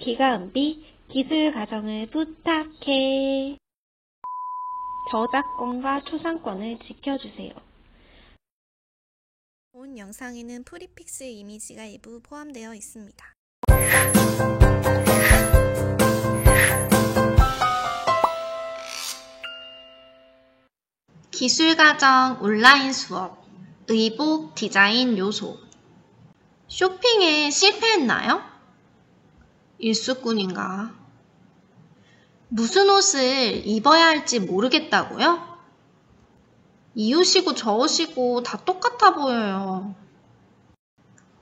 기가은비 기술 과정을 부탁해. 저작권과 초상권을 지켜주세요. 본 영상에는 프리픽스 이미지가 일부 포함되어 있습니다. 기술과정 온라인 수업, 의복 디자인 요소. 쇼핑에 실패했나요? 일수꾼인가? 무슨 옷을 입어야 할지 모르겠다고요? 이 옷이고 저 옷이고 다 똑같아 보여요.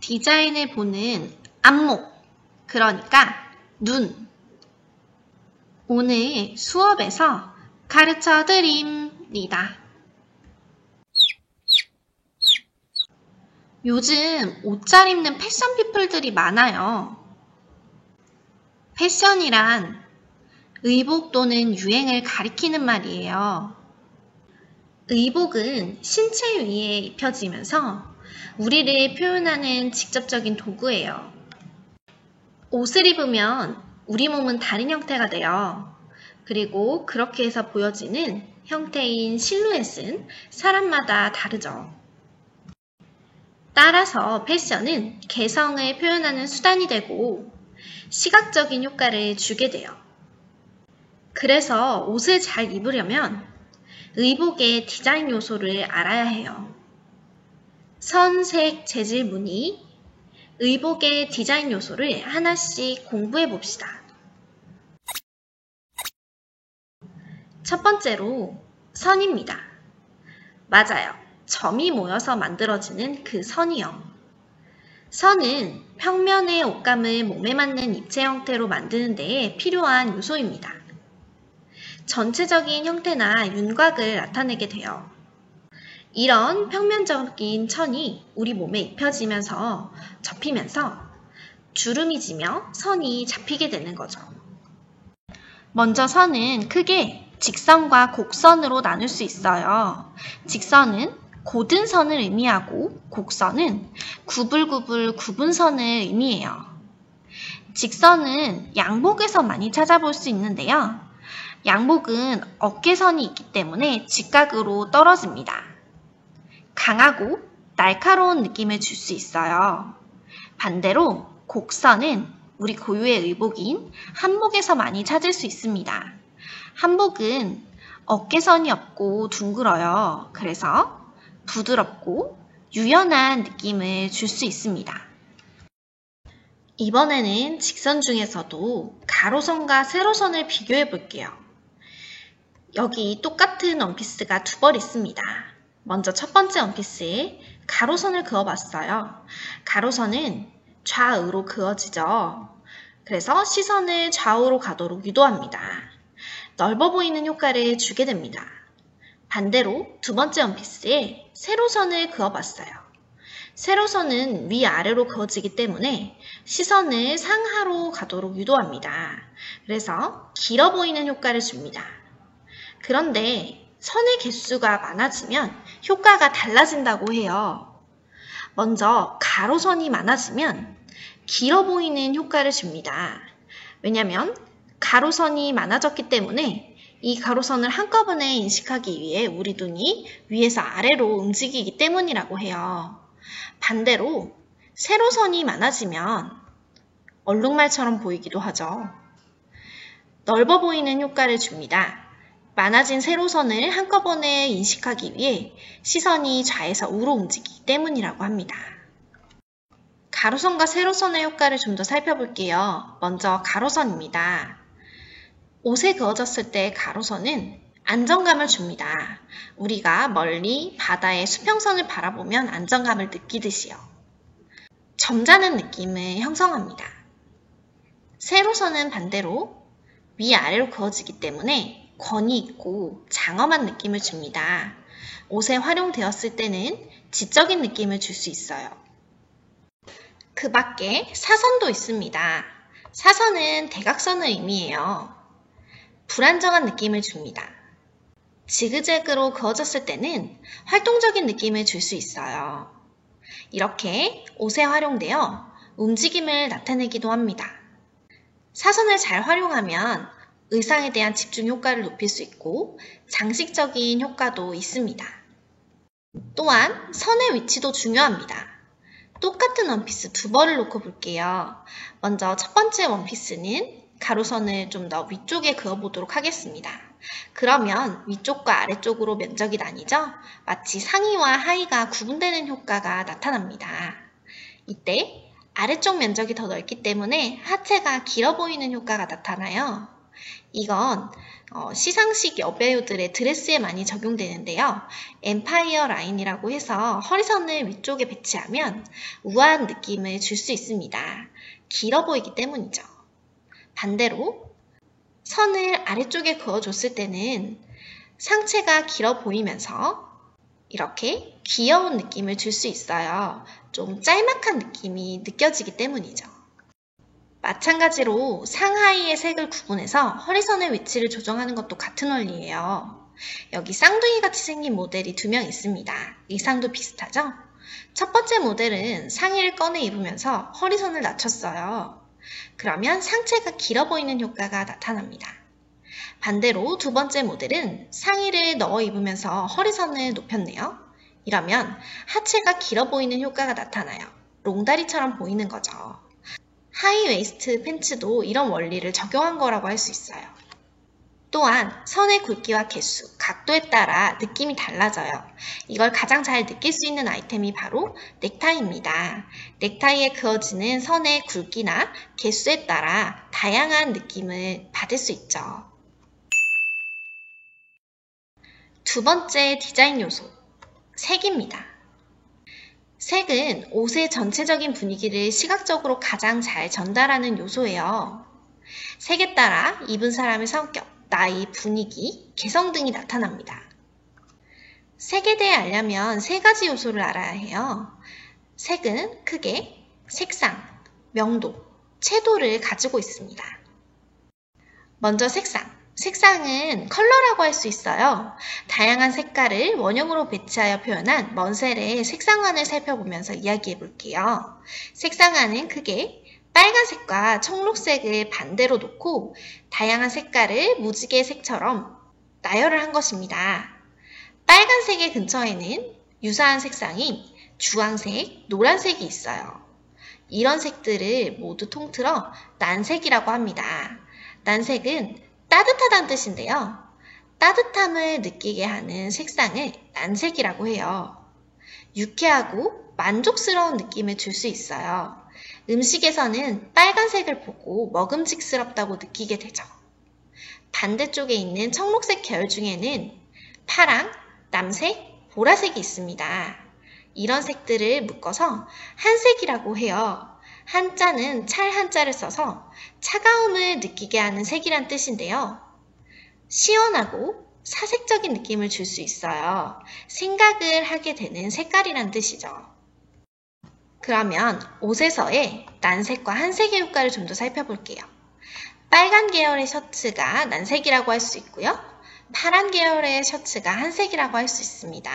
디자인을 보는 안목, 그러니까 눈. 오늘 수업에서 가르쳐 드립니다. 요즘 옷 잘 입는 패션 피플들이 많아요. 패션이란 의복 또는 유행을 가리키는 말이에요. 의복은 신체 위에 입혀지면서 우리를 표현하는 직접적인 도구예요. 옷을 입으면 우리 몸은 다른 형태가 돼요. 그리고 그렇게 해서 보여지는 형태인 실루엣은 사람마다 다르죠. 따라서 패션은 개성을 표현하는 수단이 되고 시각적인 효과를 주게 돼요. 그래서 옷을 잘 입으려면 의복의 디자인 요소를 알아야 해요. 선, 색, 재질, 무늬, 의복의 디자인 요소를 하나씩 공부해 봅시다. 첫 번째로 선입니다. 맞아요. 점이 모여서 만들어지는 그 선이요. 선은 평면의 옷감을 몸에 맞는 입체 형태로 만드는 데에 필요한 요소입니다. 전체적인 형태나 윤곽을 나타내게 돼요. 이런 평면적인 천이 우리 몸에 입혀지면서 접히면서 주름이 지며 선이 잡히게 되는 거죠. 먼저 선은 크게 직선과 곡선으로 나눌 수 있어요. 직선은 곧은 선을 의미하고 곡선은 구불구불 굽은 선을 의미해요. 직선은 양복에서 많이 찾아볼 수 있는데요. 양복은 어깨선이 있기 때문에 직각으로 떨어집니다. 강하고 날카로운 느낌을 줄 수 있어요. 반대로 곡선은 우리 고유의 의복인 한복에서 많이 찾을 수 있습니다. 한복은 어깨선이 없고 둥글어요. 그래서 부드럽고 유연한 느낌을 줄 수 있습니다. 이번에는 직선 중에서도 가로선과 세로선을 비교해 볼게요. 여기 똑같은 원피스가 두 벌 있습니다. 먼저 첫 번째 원피스에 가로선을 그어봤어요. 가로선은 좌우로 그어지죠. 그래서 시선을 좌우로 가도록 유도합니다. 넓어 보이는 효과를 주게 됩니다. 반대로 두 번째 원피스에 세로선을 그어봤어요. 세로선은 위아래로 그어지기 때문에 시선을 상하로 가도록 유도합니다. 그래서 길어 보이는 효과를 줍니다. 그런데 선의 개수가 많아지면 효과가 달라진다고 해요. 먼저 가로선이 많아지면 길어 보이는 효과를 줍니다. 왜냐하면 가로선이 많아졌기 때문에 이 가로선을 한꺼번에 인식하기 위해 우리 눈이 위에서 아래로 움직이기 때문이라고 해요. 반대로 세로선이 많아지면 얼룩말처럼 보이기도 하죠. 넓어 보이는 효과를 줍니다. 많아진 세로선을 한꺼번에 인식하기 위해 시선이 좌에서 우로 움직이기 때문이라고 합니다. 가로선과 세로선의 효과를 좀 더 살펴볼게요. 먼저 가로선입니다. 옷에 그어졌을 때 가로선은 안정감을 줍니다. 우리가 멀리 바다의 수평선을 바라보면 안정감을 느끼듯이요. 점잖은 느낌을 형성합니다. 세로선은 반대로 위아래로 그어지기 때문에 권위 있고 장엄한 느낌을 줍니다. 옷에 활용되었을 때는 지적인 느낌을 줄 수 있어요. 그 밖에 사선도 있습니다. 사선은 대각선을 의미해요. 불안정한 느낌을 줍니다. 지그재그로 그어졌을 때는 활동적인 느낌을 줄 수 있어요. 이렇게 옷에 활용되어 움직임을 나타내기도 합니다. 사선을 잘 활용하면 의상에 대한 집중 효과를 높일 수 있고 장식적인 효과도 있습니다. 또한 선의 위치도 중요합니다. 똑같은 원피스 두 벌을 놓고 볼게요. 먼저 첫 번째 원피스는 가로선을 좀 더 위쪽에 그어보도록 하겠습니다. 그러면 위쪽과 아래쪽으로 면적이 나뉘죠? 마치 상의와 하의가 구분되는 효과가 나타납니다. 이때 아래쪽 면적이 더 넓기 때문에 하체가 길어 보이는 효과가 나타나요. 이건 시상식 여배우들의 드레스에 많이 적용되는데요. 엠파이어 라인이라고 해서 허리선을 위쪽에 배치하면 우아한 느낌을 줄 수 있습니다. 길어 보이기 때문이죠. 반대로 선을 아래쪽에 그어줬을 때는 상체가 길어 보이면서 이렇게 귀여운 느낌을 줄 수 있어요. 좀 짤막한 느낌이 느껴지기 때문이죠. 마찬가지로 상하이의 색을 구분해서 허리선의 위치를 조정하는 것도 같은 원리예요. 여기 쌍둥이 같이 생긴 모델이 2명 있습니다. 의상도 비슷하죠? 첫 번째 모델은 상의를 꺼내 입으면서 허리선을 낮췄어요. 그러면 상체가 길어 보이는 효과가 나타납니다. 반대로 두 번째 모델은 상의를 넣어 입으면서 허리선을 높였네요. 이러면 하체가 길어 보이는 효과가 나타나요. 롱다리처럼 보이는 거죠. 하이웨이스트 팬츠도 이런 원리를 적용한 거라고 할 수 있어요. 또한 선의 굵기와 개수, 각도에 따라 느낌이 달라져요. 이걸 가장 잘 느낄 수 있는 아이템이 바로 넥타이입니다. 넥타이에 그어지는 선의 굵기나 개수에 따라 다양한 느낌을 받을 수 있죠. 두 번째 디자인 요소, 색입니다. 색은 옷의 전체적인 분위기를 시각적으로 가장 잘 전달하는 요소예요. 색에 따라 입은 사람의 성격, 나이, 분위기, 개성 등이 나타납니다. 색에 대해 알려면 3가지 요소를 알아야 해요. 색은 크게 색상, 명도, 채도를 가지고 있습니다. 먼저 색상. 색상은 컬러라고 할 수 있어요. 다양한 색깔을 원형으로 배치하여 표현한 먼셀의 색상안을 살펴보면서 이야기해 볼게요. 색상안은 크게 빨간색과 청록색을 반대로 놓고 다양한 색깔을 무지개 색처럼 나열을 한 것입니다. 빨간색의 근처에는 유사한 색상인 주황색, 노란색이 있어요. 이런 색들을 모두 통틀어 난색이라고 합니다. 난색은 따뜻하다는 뜻인데요. 따뜻함을 느끼게 하는 색상을 난색이라고 해요. 유쾌하고 만족스러운 느낌을 줄 수 있어요. 음식에서는 빨간색을 보고 먹음직스럽다고 느끼게 되죠. 반대쪽에 있는 청록색 계열 중에는 파랑, 남색, 보라색이 있습니다. 이런 색들을 묶어서 한색이라고 해요. 한자는 찰 한자를 써서 차가움을 느끼게 하는 색이란 뜻인데요. 시원하고 사색적인 느낌을 줄 수 있어요. 생각을 하게 되는 색깔이란 뜻이죠. 그러면 옷에서의 난색과 한색의 효과를 좀 더 살펴볼게요. 빨간 계열의 셔츠가 난색이라고 할 수 있고요. 파란 계열의 셔츠가 한색이라고 할 수 있습니다.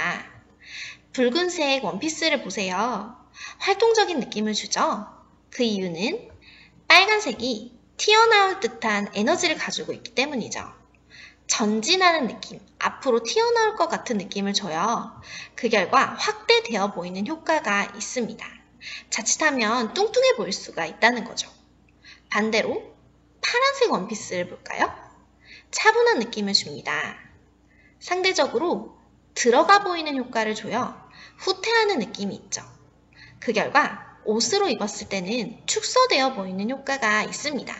붉은색 원피스를 보세요. 활동적인 느낌을 주죠? 그 이유는 빨간색이 튀어나올 듯한 에너지를 가지고 있기 때문이죠. 전진하는 느낌, 앞으로 튀어나올 것 같은 느낌을 줘요. 그 결과 확대되어 보이는 효과가 있습니다. 자칫하면 뚱뚱해 보일 수가 있다는 거죠. 반대로 파란색 원피스를 볼까요? 차분한 느낌을 줍니다. 상대적으로 들어가 보이는 효과를 줘요. 후퇴하는 느낌이 있죠. 그 결과 옷으로 입었을 때는 축소되어 보이는 효과가 있습니다.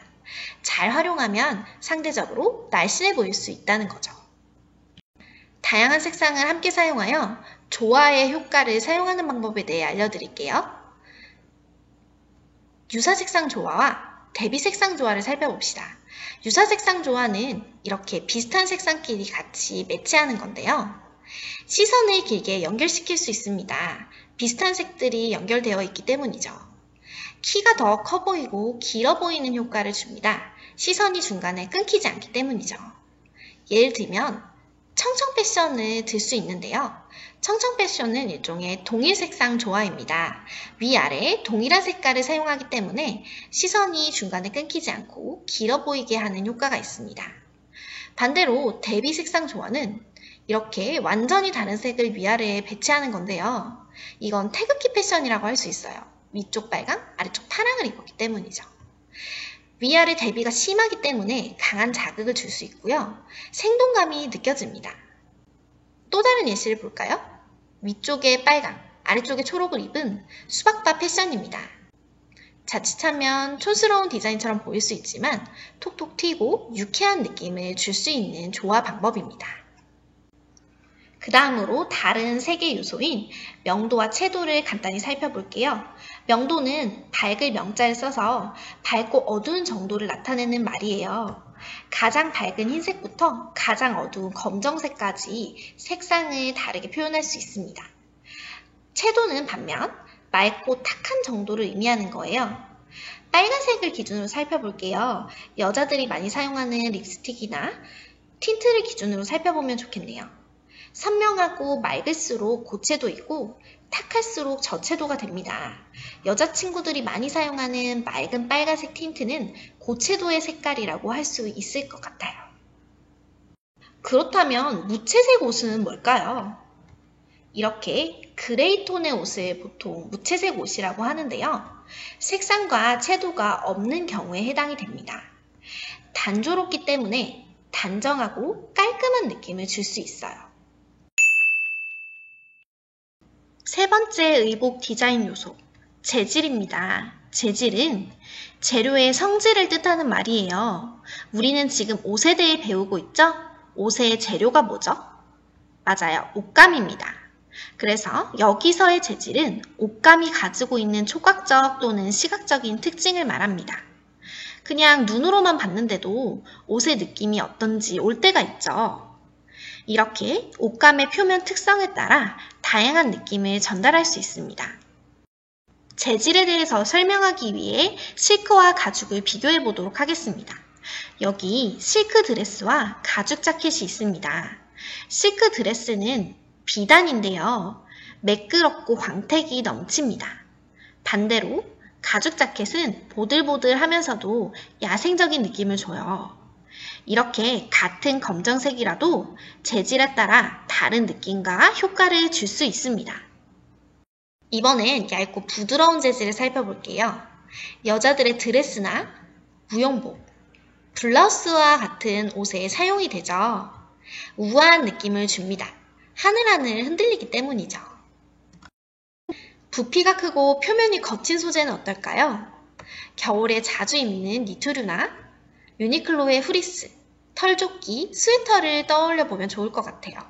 잘 활용하면 상대적으로 날씬해 보일 수 있다는 거죠. 다양한 색상을 함께 사용하여 조화의 효과를 사용하는 방법에 대해 알려드릴게요. 유사 색상 조화와 대비 색상 조화를 살펴봅시다. 유사 색상 조화는 이렇게 비슷한 색상끼리 같이 매치하는 건데요. 시선을 길게 연결시킬 수 있습니다. 비슷한 색들이 연결되어 있기 때문이죠. 키가 더 커 보이고 길어 보이는 효과를 줍니다. 시선이 중간에 끊기지 않기 때문이죠. 예를 들면 청청 패션을 들 수 있는데요. 청청 패션은 일종의 동일 색상 조화입니다. 위아래 동일한 색깔을 사용하기 때문에 시선이 중간에 끊기지 않고 길어 보이게 하는 효과가 있습니다. 반대로 대비 색상 조화는 이렇게 완전히 다른 색을 위아래에 배치하는 건데요. 이건 태극기 패션이라고 할 수 있어요. 위쪽 빨강, 아래쪽 파랑을 입었기 때문이죠. 위아래 대비가 심하기 때문에 강한 자극을 줄 수 있고요. 생동감이 느껴집니다. 또 다른 예시를 볼까요? 위쪽에 빨강, 아래쪽에 초록을 입은 수박바 패션입니다. 자칫하면 촌스러운 디자인처럼 보일 수 있지만 톡톡 튀고 유쾌한 느낌을 줄 수 있는 조화 방법입니다. 그 다음으로 다른 세 개 요소인 명도와 채도를 간단히 살펴볼게요. 명도는 밝을 명자를 써서 밝고 어두운 정도를 나타내는 말이에요. 가장 밝은 흰색부터 가장 어두운 검정색까지 색상을 다르게 표현할 수 있습니다. 채도는 반면 맑고 탁한 정도를 의미하는 거예요. 빨간색을 기준으로 살펴볼게요. 여자들이 많이 사용하는 립스틱이나 틴트를 기준으로 살펴보면 좋겠네요. 선명하고 맑을수록 고채도이고 탁할수록 저채도가 됩니다. 여자친구들이 많이 사용하는 맑은 빨간색 틴트는 고채도의 색깔이라고 할 수 있을 것 같아요. 그렇다면 무채색 옷은 뭘까요? 이렇게 그레이 톤의 옷을 보통 무채색 옷이라고 하는데요. 색상과 채도가 없는 경우에 해당이 됩니다. 단조롭기 때문에 단정하고 깔끔한 느낌을 줄 수 있어요. 세 번째 의복 디자인 요소, 재질입니다. 재질은 재료의 성질을 뜻하는 말이에요. 우리는 지금 옷에 대해 배우고 있죠? 옷의 재료가 뭐죠? 맞아요, 옷감입니다. 그래서 여기서의 재질은 옷감이 가지고 있는 촉각적 또는 시각적인 특징을 말합니다. 그냥 눈으로만 봤는데도 옷의 느낌이 어떤지 올 때가 있죠. 이렇게 옷감의 표면 특성에 따라 다양한 느낌을 전달할 수 있습니다. 재질에 대해서 설명하기 위해 실크와 가죽을 비교해 보도록 하겠습니다. 여기 실크 드레스와 가죽 자켓이 있습니다. 실크 드레스는 비단인데요. 매끄럽고 광택이 넘칩니다. 반대로 가죽 자켓은 보들보들하면서도 야생적인 느낌을 줘요. 이렇게 같은 검정색이라도 재질에 따라 다른 느낌과 효과를 줄 수 있습니다. 이번엔 얇고 부드러운 재질을 살펴볼게요. 여자들의 드레스나 무용복, 블라우스와 같은 옷에 사용이 되죠. 우아한 느낌을 줍니다. 하늘하늘 흔들리기 때문이죠. 부피가 크고 표면이 거친 소재는 어떨까요? 겨울에 자주 입는 니트류나 유니클로의 후리스, 털조끼, 스웨터를 떠올려 보면 좋을 것 같아요.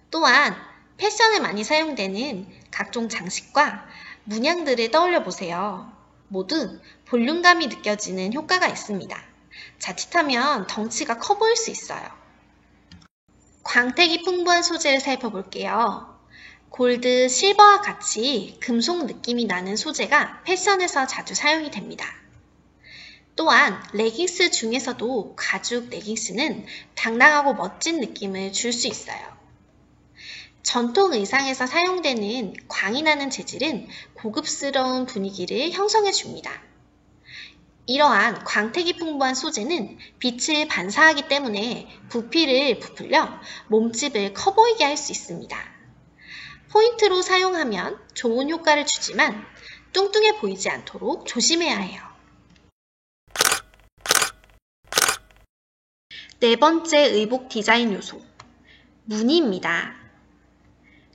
또한 패션에 많이 사용되는 각종 장식과 문양들을 떠올려 보세요. 모두 볼륨감이 느껴지는 효과가 있습니다. 자칫하면 덩치가 커 보일 수 있어요. 광택이 풍부한 소재를 살펴볼게요. 골드, 실버와 같이 금속 느낌이 나는 소재가 패션에서 자주 사용이 됩니다. 또한 레깅스 중에서도 가죽 레깅스는 당당하고 멋진 느낌을 줄 수 있어요. 전통 의상에서 사용되는 광이 나는 재질은 고급스러운 분위기를 형성해 줍니다. 이러한 광택이 풍부한 소재는 빛을 반사하기 때문에 부피를 부풀려 몸집을 커 보이게 할 수 있습니다. 포인트로 사용하면 좋은 효과를 주지만 뚱뚱해 보이지 않도록 조심해야 해요. 네 번째 의복 디자인 요소, 무늬입니다.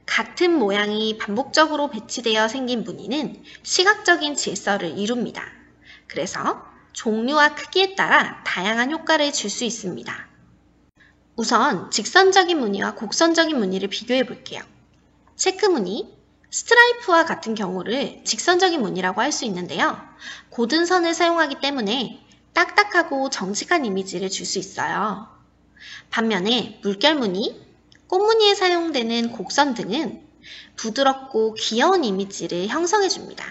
같은 모양이 반복적으로 배치되어 생긴 무늬는 시각적인 질서를 이룹니다. 그래서 종류와 크기에 따라 다양한 효과를 줄 수 있습니다. 우선 직선적인 무늬와 곡선적인 무늬를 비교해 볼게요. 체크 무늬, 스트라이프와 같은 경우를 직선적인 무늬라고 할 수 있는데요. 고든 선을 사용하기 때문에 딱딱하고 정직한 이미지를 줄 수 있어요. 반면에 물결 무늬, 꽃무늬에 사용되는 곡선 등은 부드럽고 귀여운 이미지를 형성해 줍니다.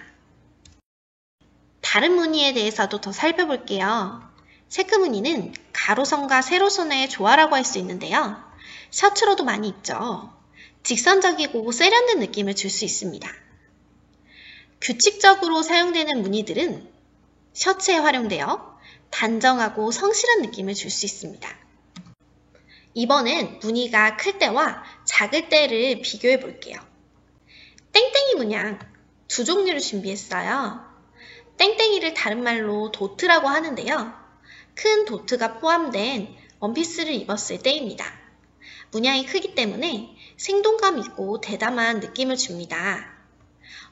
다른 무늬에 대해서도 더 살펴볼게요. 체크 무늬는 가로선과 세로선의 조화라고 할 수 있는데요. 셔츠로도 많이 입죠. 직선적이고 세련된 느낌을 줄 수 있습니다. 규칙적으로 사용되는 무늬들은 셔츠에 활용되어 단정하고 성실한 느낌을 줄 수 있습니다. 이번엔 무늬가 클 때와 작을 때를 비교해 볼게요. 땡땡이 문양 두 종류를 준비했어요. 땡땡이를 다른 말로 도트라고 하는데요. 큰 도트가 포함된 원피스를 입었을 때입니다. 문양이 크기 때문에 생동감 있고 대담한 느낌을 줍니다.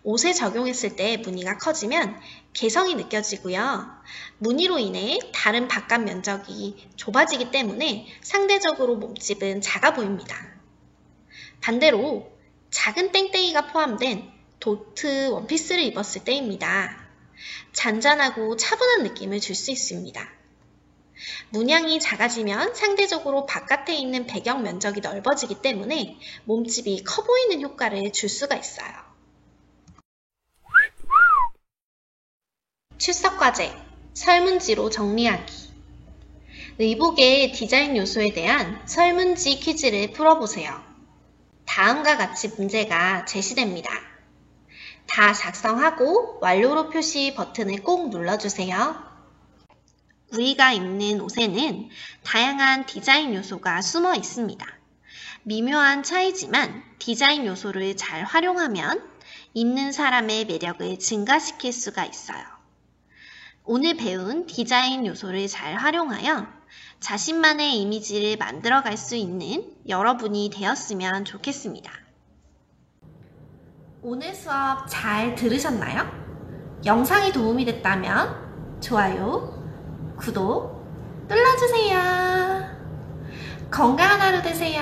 옷에 적용했을 때 무늬가 커지면 개성이 느껴지고요. 무늬로 인해 다른 바깥 면적이 좁아지기 때문에 상대적으로 몸집은 작아 보입니다. 반대로 작은 땡땡이가 포함된 도트 원피스를 입었을 때입니다. 잔잔하고 차분한 느낌을 줄 수 있습니다. 문양이 작아지면 상대적으로 바깥에 있는 배경 면적이 넓어지기 때문에 몸집이 커 보이는 효과를 줄 수가 있어요. 출석과제, 설문지로 정리하기. 의복의 디자인 요소에 대한 설문지 퀴즈를 풀어보세요. 다음과 같이 문제가 제시됩니다. 다 작성하고 완료로 표시 버튼을 꼭 눌러주세요. 우리가 입는 옷에는 다양한 디자인 요소가 숨어 있습니다. 미묘한 차이지만 디자인 요소를 잘 활용하면 입는 사람의 매력을 증가시킬 수가 있어요. 오늘 배운 디자인 요소를 잘 활용하여 자신만의 이미지를 만들어갈 수 있는 여러분이 되었으면 좋겠습니다. 오늘 수업 잘 들으셨나요? 영상이 도움이 됐다면 좋아요, 구독 눌러주세요. 건강한 하루 되세요.